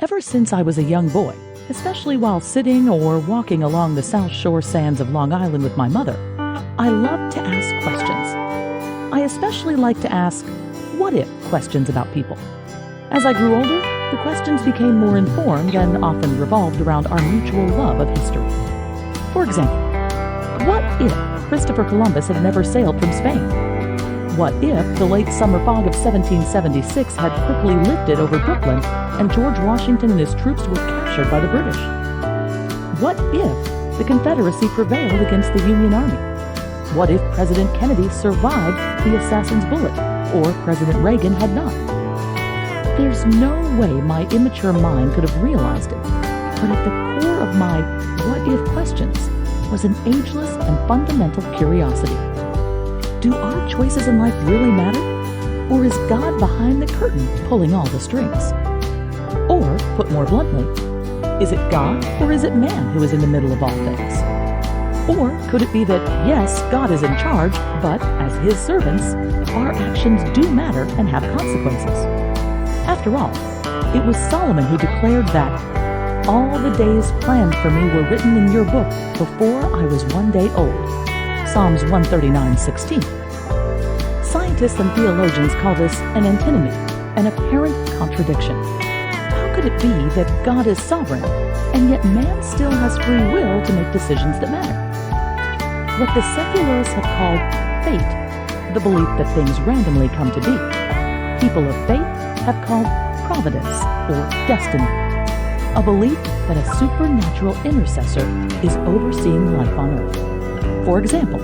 Ever since I was a young boy, especially while sitting or walking along the South Shore sands of Long Island with my mother, I loved to ask questions. I especially liked to ask what-if questions about people. As I grew older, the questions became more informed and often revolved around our mutual love of history. For example, what if Christopher Columbus had never sailed from Spain? What if the late summer fog of 1776 had quickly lifted over Brooklyn and George Washington and his troops were captured by the British? What if the Confederacy prevailed against the Union Army? What if President Kennedy survived the assassin's bullet, or President Reagan had not? There's no way my immature mind could have realized it, but at the core of my what-if questions was an ageless and fundamental curiosity. Do our choices in life really matter? Or is God behind the curtain pulling all the strings? Or, put more bluntly, is it God or is it man who is in the middle of all things? Or could it be that, yes, God is in charge, but as His servants, our actions do matter and have consequences? After all, it was Solomon who declared that all the days planned for me were written in your book before I was 1 day old. Psalms 139:16. Scientists and theologians call this an antinomy, an apparent contradiction. How could it be that God is sovereign, and yet man still has free will to make decisions that matter? What the secularists have called fate, the belief that things randomly come to be, people of faith have called providence or destiny, a belief that a supernatural intercessor is overseeing life on earth. For example,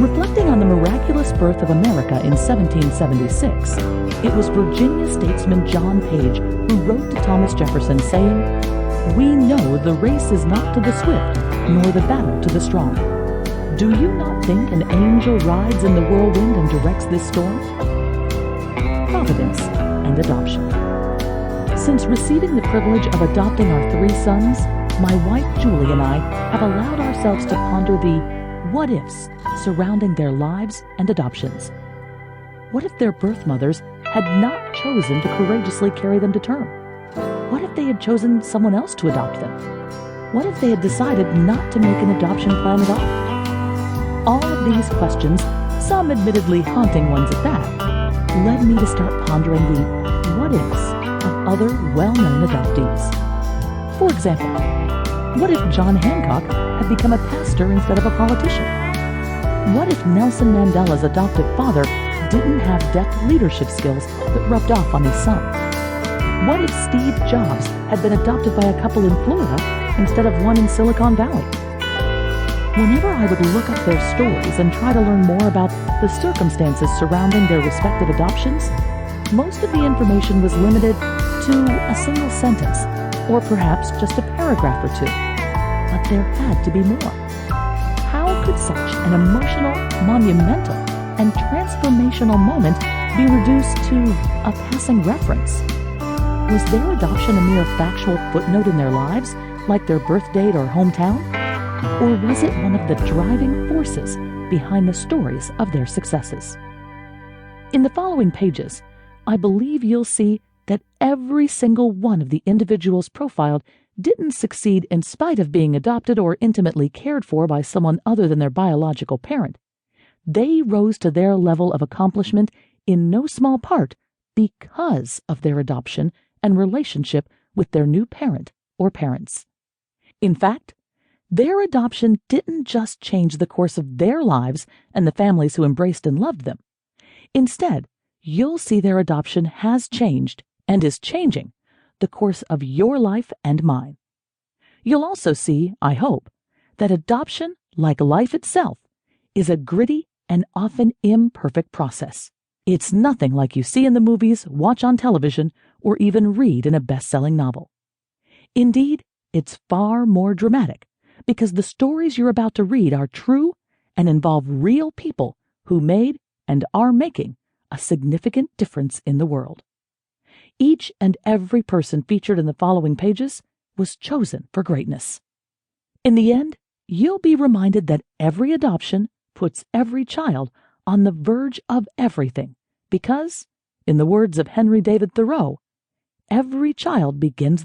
reflecting on the miraculous birth of America in 1776, it was Virginia statesman John Page who wrote to Thomas Jefferson saying, "We know the race is not to the swift, nor the battle to the strong. Do you not think an angel rides in the whirlwind and directs this storm?" Providence and adoption. Since receiving the privilege of adopting our 3 sons, my wife Julie and I have allowed ourselves to ponder the what-ifs surrounding their lives and adoptions. What if their birth mothers had not chosen to courageously carry them to term? What if they had chosen someone else to adopt them? What if they had decided not to make an adoption plan at all? All of these questions, some admittedly haunting ones at that, led me to start pondering the what-ifs of other well-known adoptees. For example, what if John Hancock had become a pastor instead of a politician? What if Nelson Mandela's adoptive father didn't have deft leadership skills that rubbed off on his son? What if Steve Jobs had been adopted by a couple in Florida instead of one in Silicon Valley? Whenever I would look up their stories and try to learn more about the circumstances surrounding their respective adoptions, most of the information was limited to a single sentence, or perhaps just a paragraph or two. But there had to be more. How could such an emotional, monumental, and transformational moment be reduced to a passing reference? Was their adoption a mere factual footnote in their lives, like their birth date or hometown? Or was it one of the driving forces behind the stories of their successes? In the following pages, I believe you'll see that every single one of the individuals profiled didn't succeed in spite of being adopted or intimately cared for by someone other than their biological parent. They rose to their level of accomplishment in no small part because of their adoption and relationship with their new parent or parents. In fact, their adoption didn't just change the course of their lives and the families who embraced and loved them. Instead, you'll see their adoption has changed and is changing the course of your life and mine. You'll also see, I hope, that adoption, like life itself, is a gritty and often imperfect process. It's nothing like you see in the movies, watch on television, or even read in a best-selling novel. Indeed, it's far more dramatic because the stories you're about to read are true and involve real people who made and are making a significant difference in the world. Each and every person featured in the following pages was chosen for greatness. In the end, you'll be reminded that every adoption puts every child on the verge of everything because, in the words of Henry David Thoreau, every child begins